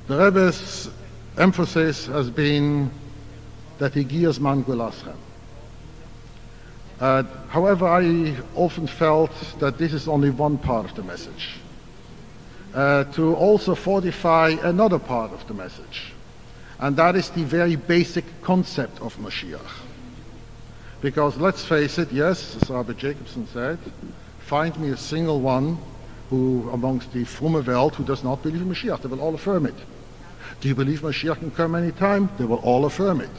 The Rebbe's emphasis has been that Hgia Zman Geulaschem. However, I often felt that this is only one part of the message. To also fortify another part of the message, and that is the very basic concept of Moshiach. Because let's face it, yes, as Rabbi Jacobson said, find me a single one who, amongst the fromme Welt, who does not believe in Moshiach. They will all affirm it. Do you believe Moshiach can come any time? They will all affirm it.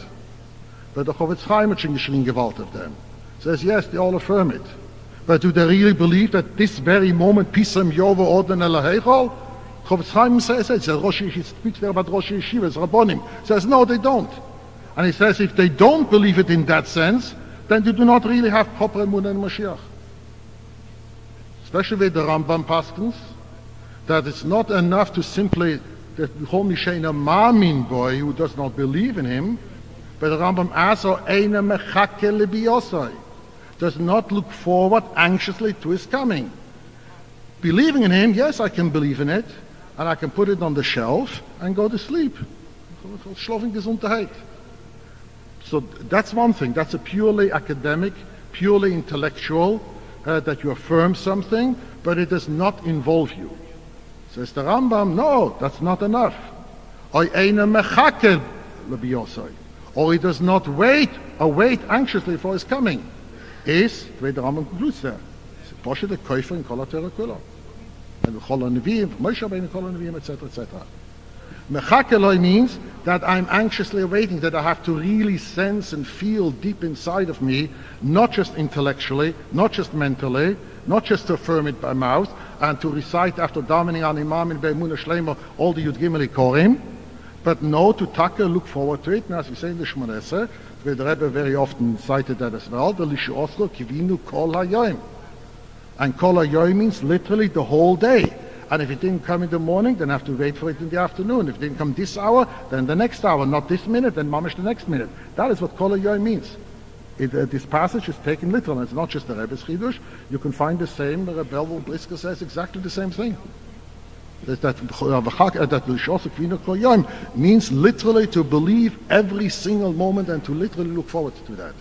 But the Chofetz Chaim hat schon geschrien Gewalt of them. Says yes, they all affirm it. But do they really believe that this very moment, Pisam Yova Orden Elaheichol? Chofetz Chaim says it. He speaks there about Rosh Yeshivas, Rabbonim. Says no, they don't. And he says if they don't believe it in that sense, then they do not really have proper emunah in Moshiach. Especially with the Rambam Paskins, that it's not enough to simply that a Mamin boy who does not believe in him, but the Rambam also eine mechake lebiyosai, does not look forward anxiously to his coming. Believing in him, yes, I can believe in it, and I can put it on the shelf and go to sleep. So that's one thing. That's a purely academic, purely intellectual, that you affirm something, but it does not involve you. Says the Rambam, no, that's not enough. Or he does not await anxiously for his coming. Is, the way the Rambam concludes there, Poshe the Koifer in Kol HaTorah Kula. And Chol HaNeviim, Moshe Rabbeinu Kol HaNeviim, etc., etc. Mechakeloi means that I'm anxiously awaiting, that I have to really sense and feel deep inside of me, not just intellectually, not just mentally, not just to affirm it by mouth, and to recite after Damening an Imam in Be'emunah Shleima all the Yud Gimel Korim, but no, to look forward to it. Now, as we say in the Shmoneh Esrei, the Rebbe very often cited that as well, the Lishu Oslo Kivinu Kol HaYom. And Kol HaYom means literally the whole day. And if it didn't come in the morning, then I have to wait for it in the afternoon. If it didn't come this hour, then the next hour. Not this minute, then mamish the next minute. That is what Kol HaYom means. This passage is taken literal. It's not just the Rebbe's Chidush. You can find the same, Rebbe Brisker says exactly the same thing. That means literally to believe every single moment and to literally look forward to that.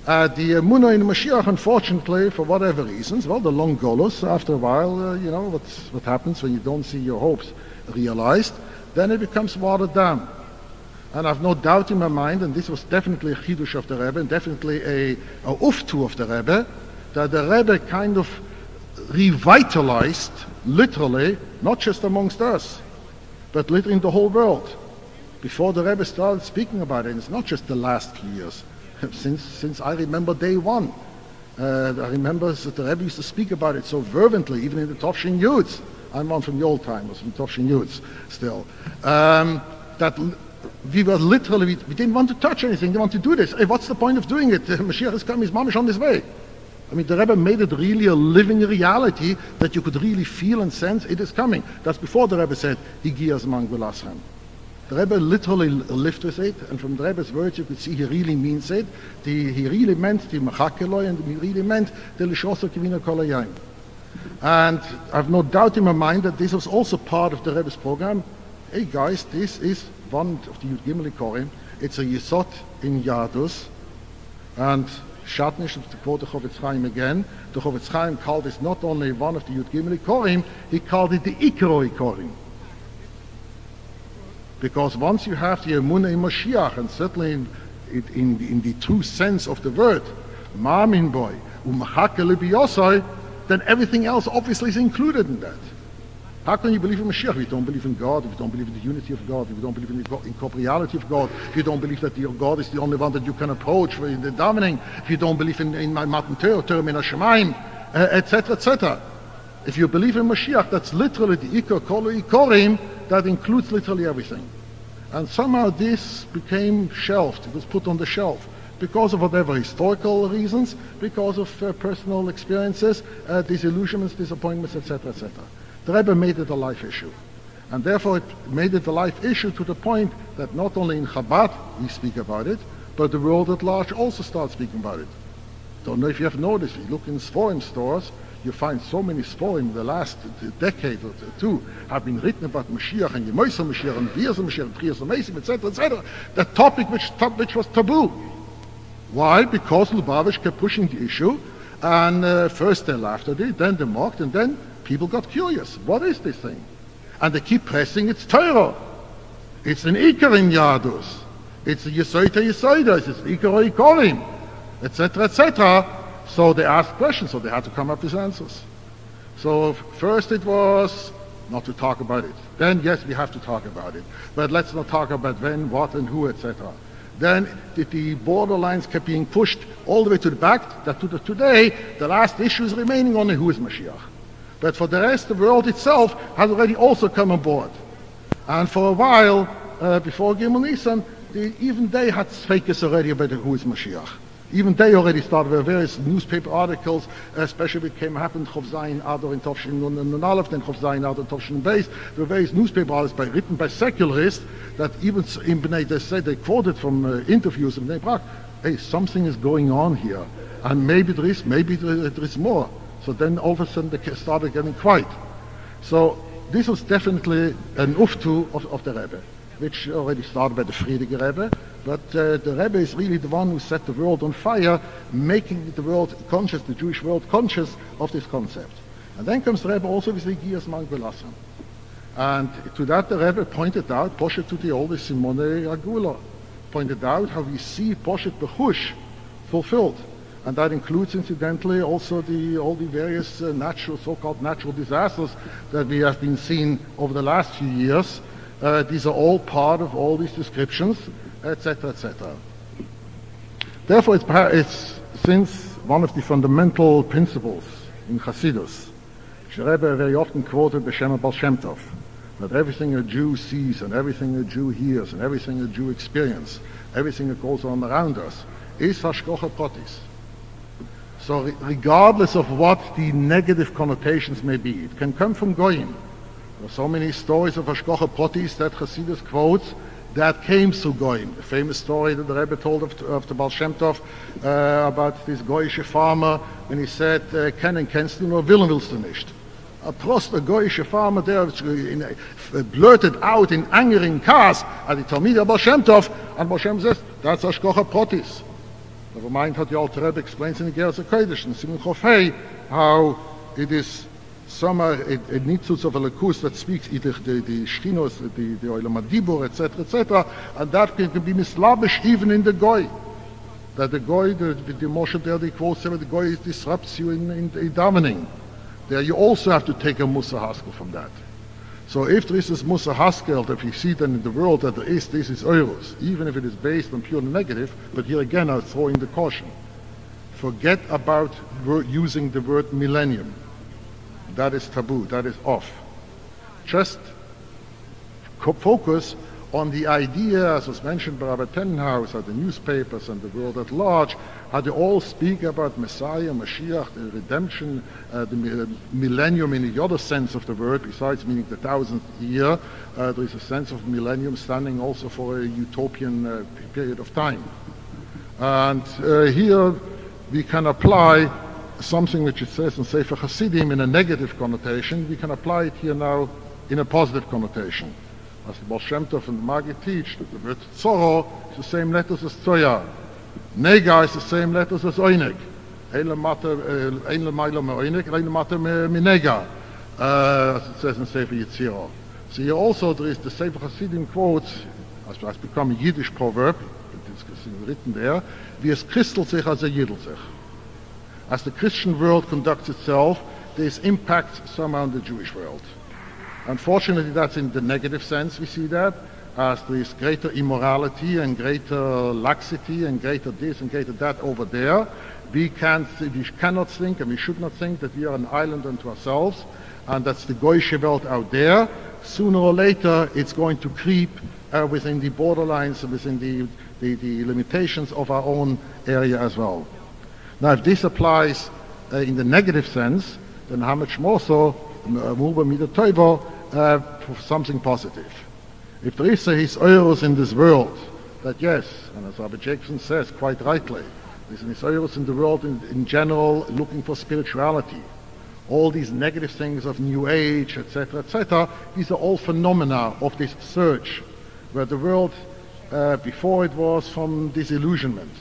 The emunah in Moshiach, unfortunately, for whatever reasons, well, the long golus, after a while, you know, what happens when you don't see your hopes realized, then it becomes watered down. And I've no doubt in my mind, and this was definitely a chidush of the Rebbe, and definitely a uftu of the Rebbe, that the Rebbe kind of revitalized, literally, not just amongst us, but literally in the whole world. Before the Rebbe started speaking about it, it's not just the last few years. Since I remember day one, I remember that the Rebbe used to speak about it so fervently, even in the Tovshin Yuds. I'm one from the old timers, from Tovshin Yuds still. That we were literally, we didn't want to touch anything, we didn't want to do this. Hey, what's the point of doing it? Mashiach is coming, his mom is on his way. I mean, the Rebbe made it really a living reality that you could really feel and sense it is coming. That's before the Rebbe said, Hgia Zman Geulaschem. The Rebbe literally lived with it, and from the Rebbe's words you could see he really means it. He really meant the Mechakeloi, and he really meant the Lishosa Kivina Kol HaYom. And I've no doubt in my mind that this was also part of the Rebbe's program. Hey guys, this is one of the Yud Gimel Korim. It's a Yesod in Yadus, and Shatnish, to quote the Chofetz Chaim again, the Chofetz Chaim called this not only one of the Yud Gimel Korim, he called it the Ikroi Korim. Because once you have the emunah in Moshiach, and certainly in the true sense of the word, Ma'amin boy, umachake lebiyosai, then everything else obviously is included in that. How can you believe in Moshiach if you don't believe in God, if you don't believe in the unity of God, if you don't believe in the incorporeality of God, if you don't believe that your God is the only one that you can approach in the davening, if you don't believe in my Matan Torah, Torah min Hashemayim, etc., etc. If you believe in Moshiach, that's literally the Ikor Kol Ikorim, that includes literally everything. And somehow this became shelved, it was put on the shelf, because of whatever historical reasons, because of personal experiences, disillusionments, disappointments, etc., etc. The Rebbe made it a life issue. And therefore it made it a life issue to the point that not only in Chabad we speak about it, but the world at large also starts speaking about it. Don't know if you have noticed, if you look in foreign stores, you find so many stories in the last decade or two have been written about Moshiach and Yemoisa Moshiach and Hgia Zman Geulaschem and Hgia Zman Geulaschem, etc., etc. The topic which was taboo. Why? Because Lubavitch kept pushing the issue, and first they laughed at it, then they mocked, and then people got curious. What is this thing? And they keep pressing it's Torah. It's an Ikar in Yadus. It's a Yesoita Yesoidas. It's Ikar Ikorim, etc., etc. So they asked questions, so they had to come up with answers. So first it was not to talk about it. Then, yes, we have to talk about it. But let's not talk about when, what, and who, etc. Then the borderlines kept being pushed all the way to the back, that today the last issue is remaining only who is Moshiach. But for the rest, the world itself has already also come on board. And for a while, before Gimel Nisan, even they had fakers already about who is Moshiach. Even they already started with various newspaper articles, especially when it happened Chof Zayin Adar in Tovshin Nun Aleph, then Chof Zayin Adar in Tovshin Beis. There were various newspaper articles written by secularists that even in Bnei, they said, they quoted from interviews in Bnei Brak, hey, something is going on here, and maybe there is more. So then all of a sudden they started getting quiet. So this was definitely an uftu of the Rebbe, which already started by the Friedige Rebbe, but the Rebbe is really the one who set the world on fire, making the world conscious, the Jewish world conscious of this concept. And then comes the Rebbe also with the Hgia Zman Geulaschem. And to that the Rebbe pointed out, Poshet to the oldest Immanuel Schochet, pointed out how we see Poshet Bechush fulfilled. And that includes, incidentally, also all the various so-called natural disasters that we have been seeing over the last few years. These are all part of all these descriptions, etc., etc. Therefore, it's since one of the fundamental principles in Hasidus, which the Rebbe very often quoted B'Shem Baal Shem Tov, that everything a Jew sees and everything a Jew hears and everything a Jew experiences, everything that goes on around us, is Hashkocha Protis. So regardless of what the negative connotations may be, it can come from Goyim. There are so many stories of Hashkocha Protis that Hasidus quotes that came through Goyim. The famous story that the Rebbe told of the Baal Shem Tov about this Goyische farmer when he said, kennen kennst du, nur willen willst du nicht. A trost, a Goyische farmer there blurted out in anger, in cars at the Talmid of Baal Shem Tov, and Baal Shem says, that's Hashkocha Protis. Never mind how the Alter Rebbe explains in the Ga'altechem, in Simon Chofei, how it is somehow a nitzutz of a lekus that speaks either the Kinus, the Olam Adibur, etc., etc., and that can be mislabish even in the Goy. That the Goy, the Moshe there, the quote, the Goy disrupts you in davening. There you also have to take a Musa Haskel from that. So if there is this Musa Haskel, that we see then in the world that there is, this is Eurus, even if it is based on pure negative, but here again I throw in the caution. Forget about using the word millennium. That is taboo, that is off. Just focus on the idea, as was mentioned by Rabbi Tenenhaus, how the newspapers and the world at large, how they all speak about Messiah, Mashiach, the redemption, the millennium in the other sense of the word, besides meaning the 1000th year. There is a sense of millennium standing also for a utopian period of time. And here we can apply something which it says in Sefer Hasidim in a negative connotation. We can apply it here now in a positive connotation. As the Baal Shem Tov and the Magi teach, that the word Tzoro is the same letters as Tzoya. Nega is the same letters as Oinek. Ein l'mayla me'oinek, ein l'mata me'nega, as it says in Sefer Yetzirah. So here also there is the Sefer Hasidim quotes, as has become a Yiddish proverb, it is written there, wie es christelt sich, als jiddelt sich. As the Christian world conducts itself, there is impact somehow on the Jewish world. Unfortunately, that's in the negative sense, we see that, as there is greater immorality and greater laxity and greater this and greater that over there. We cannot think and we should not think that we are an island unto ourselves, and that's the Goyische Welt out there. Sooner or later, it's going to creep within the borderlines, within the limitations of our own area as well. Now, if this applies in the negative sense, then how much more so, for something positive. If there is a hisoirus in this world, that yes, and as Rabbi Jacobson says quite rightly, there is an hisoirus in the world in general looking for spirituality, all these negative things of New Age, etc., these are all phenomena of this surge, where the world, before it was from disillusionment.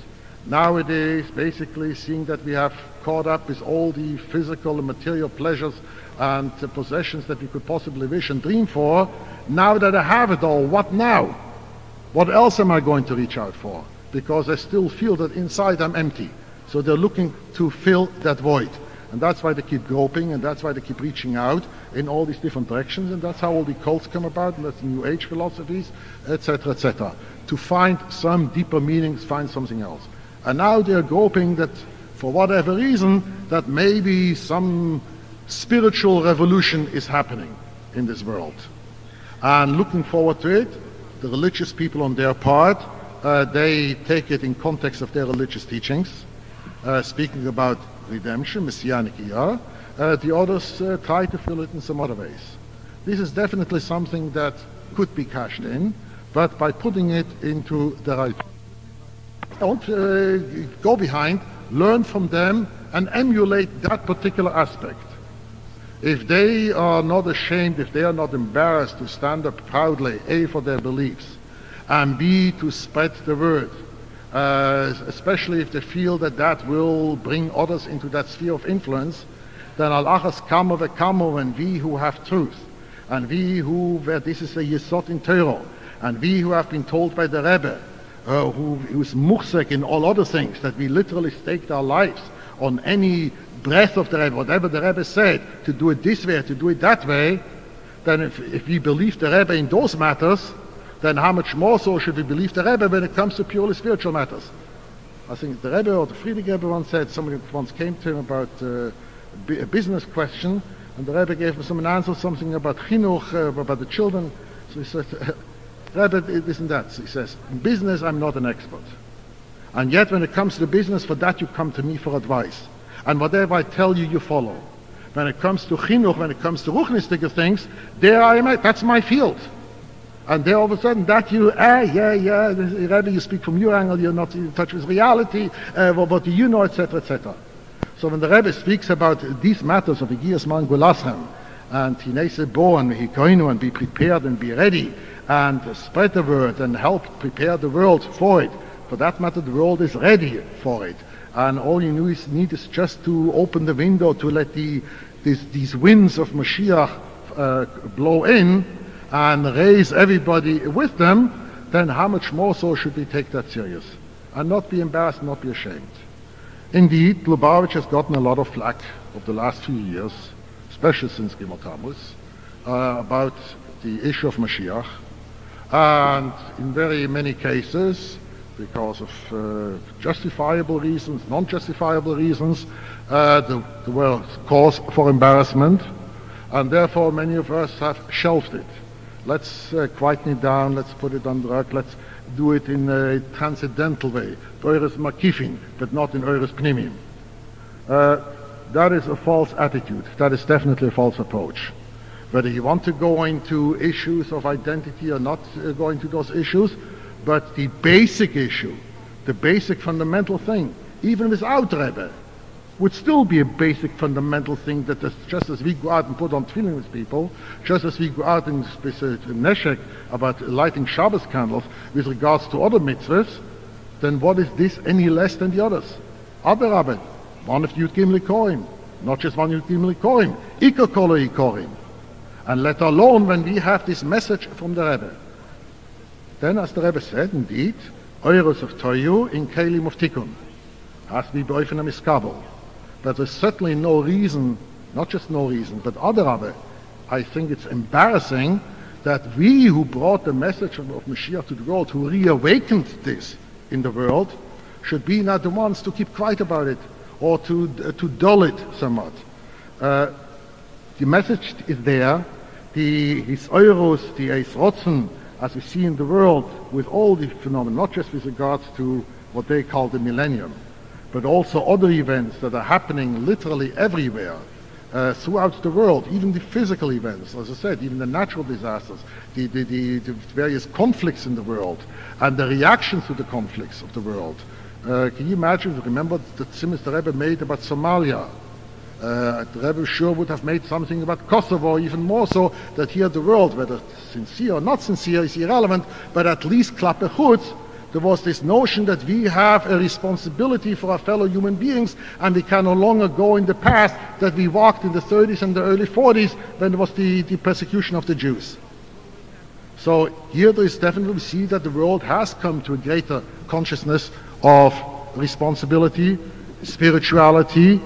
Nowadays, basically seeing that we have caught up with all the physical and material pleasures and possessions that we could possibly wish and dream for, now that I have it all, what now? What else am I going to reach out for? Because I still feel that inside I'm empty. So they're looking to fill that void. And that's why they keep groping, and that's why they keep reaching out in all these different directions, and that's how all the cults come about, and that's New Age philosophies, etc., to find some deeper meanings, find something else. And now they're groping that, for whatever reason, that maybe some spiritual revolution is happening in this world. And looking forward to it, the religious people on their part, they take it in context of their religious teachings, speaking about redemption, messianic era. The others try to fill it in some other ways. This is definitely something that could be cashed in, but by putting it into the right... Don't go behind, learn from them, and emulate that particular aspect. If they are not ashamed, if they are not embarrassed to stand up proudly, A, for their beliefs, and B, to spread the word, especially if they feel that that will bring others into that sphere of influence, then al-achas kamo vekamo, and we who have truth, and we who, where this is a yesod in Torah, and we who have been told by the Rebbe, who's muhsek in all other things, that we literally staked our lives on any breath of the Rebbe, whatever the Rebbe said, to do it this way, to do it that way, then if we believe the Rebbe in those matters, then how much more so should we believe the Rebbe when it comes to purely spiritual matters? I think the Rebbe or the Friedrich Rebbe once said, somebody once came to him about a business question, and the Rebbe gave him some answer, something about chinuch, about the children. So he said, Rebbe, this and that. So he says, in business I'm not an expert. And yet when it comes to business, for that you come to me for advice. And whatever I tell you, you follow. When it comes to chinuch, when it comes to ruchnistic things, there I am, that's my field. And there all of a sudden that you, Rebbe, you speak from your angle, you're not in touch with reality, what do you know, etc., etc. So when the Rebbe speaks about these matters of Hgia Zman Geulaschem, and Hinese bo and Hikoinu, and be prepared and be ready, and spread the word and help prepare the world for it. For that matter, the world is ready for it. And all you need is just to open the window to let these winds of Moshiach blow in and raise everybody with them, then how much more so should we take that serious? And not be embarrassed, not be ashamed. Indeed, Lubavitch has gotten a lot of flack over the last few years, especially since Gimel Tammuz, about the issue of Moshiach. And in very many cases, because of justifiable reasons, non-justifiable reasons, there were cause for embarrassment, and therefore many of us have shelved it. Let's quieten it down, let's put it on the rug, let's do it in a transcendental way, eures makifin, but not in eures pnimim. That is a false attitude, that is definitely a false approach. Whether you want to go into issues of identity or not go into those issues, but the basic issue, the basic fundamental thing, even without Rebbe, would still be a basic fundamental thing that just as we go out and put on tefillin with people, just as we go out and neshek about lighting Shabbos candles with regards to other mitzvahs, then what is this any less than the others? Other Rebbe, one of Yud Gimel Korim, not just one Yud Gimel Korim, Ika Kolo Ikorim. And let alone when we have this message from the Rebbe. Then, as the Rebbe said, indeed, Euros of Toyu in Kelim of Tikkun has to be Beofen Miskabel. But there's certainly no reason, not just no reason, but other Rebbe, I think it's embarrassing that we who brought the message of Moshiach to the world, who reawakened this in the world, should be not the ones to keep quiet about it or to dull it somewhat. The message is there. His euros, the eis rotzen, as we see in the world, with all the phenomena, not just with regards to what they call the millennium, but also other events that are happening literally everywhere throughout the world, even the physical events, as I said, even the natural disasters, the various conflicts in the world, and the reactions to the conflicts of the world. Can you imagine, remember the Tzimmus the Rebbe made about Somalia? The Rebbe sure would have made something about Kosovo, even more so, that here the world, whether sincere or not sincere is irrelevant, but at least klape chutz, there was this notion that we have a responsibility for our fellow human beings, and we can no longer go in the past that we walked in the 30s and the early 40s when there was the persecution of the Jews. So here there is definitely, we see that the world has come to a greater consciousness of responsibility, spirituality,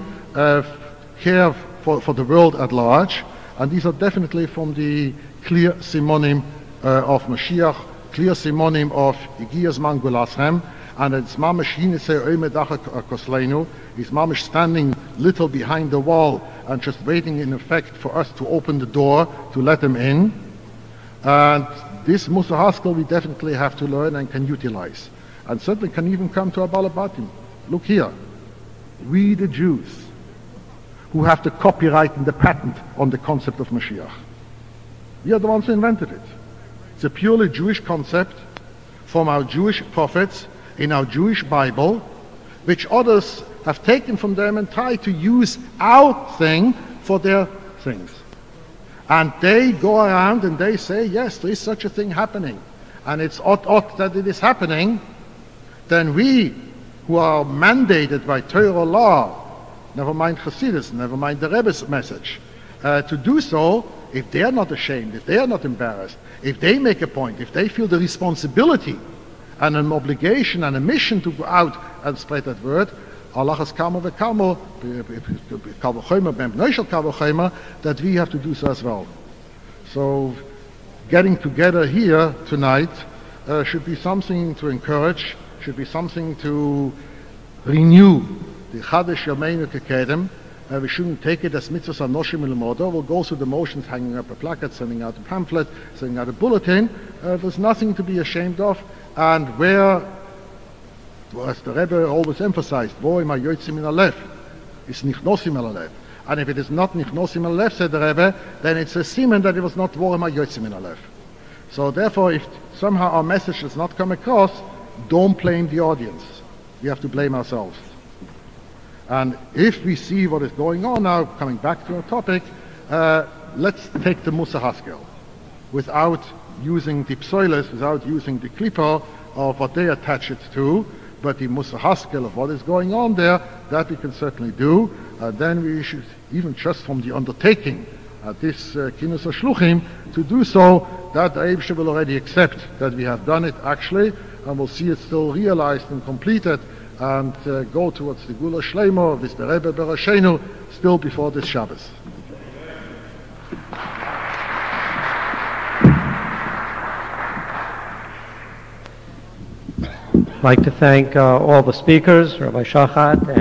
care for the world at large, and these are definitely from the clear simonim of Moshiach, clear simonim of Hgia Zman Geulaschem, and it's mamish hinese oimedach kosleinu. He's mamish standing little behind the wall and just waiting in effect for us to open the door to let him in. And this Musa Haskell we definitely have to learn and can utilize, and certainly can even come to our Balabatim. Look here, we the Jews who have the copyright and the patent on the concept of Moshiach. We are the ones who invented it. It's a purely Jewish concept from our Jewish prophets in our Jewish Bible, which others have taken from them and tried to use our thing for their things. And they go around and they say, yes, there is such a thing happening, and it's odd that it is happening. Then we, who are mandated by Torah law, never mind Chassidus, never mind the Rebbe's message, to do so, if they are not ashamed, if they are not embarrassed, if they make a point, if they feel the responsibility and an obligation and a mission to go out and spread that word, that we have to do so as well. So getting together here tonight should be something to encourage, should be something to renew the Chadesh Yameinu Kekedem. We shouldn't take it as mitzvahs anoshim ilmodo. We'll go through the motions, hanging up a placard, sending out a pamphlet, sending out a bulletin. There's nothing to be ashamed of. And where, as the Rebbe always emphasized, wo ima yotzim min alev, is nichnosim el alev. And if it is not nichnosim el alev, said the Rebbe, then it's a siman that it was not wo ima yotzim min alev. So therefore, if somehow our message does not come across, don't blame the audience. We have to blame ourselves. And if we see what is going on now, coming back to our topic, let's take the Musa Haskell without using the psoiles, without using the klipa of what they attach it to, but the Musa Haskell of what is going on there, that we can certainly do. Then we should, even just from the undertaking at this Kinus HaShluchim, to do so, that the Eibusher will already accept that we have done it actually, and we'll see it still realized and completed, and go towards the Gula Shleimo with the Rebbe Berashenu still before this Shabbos. I'd like to thank all the speakers, Rabbi Shochet,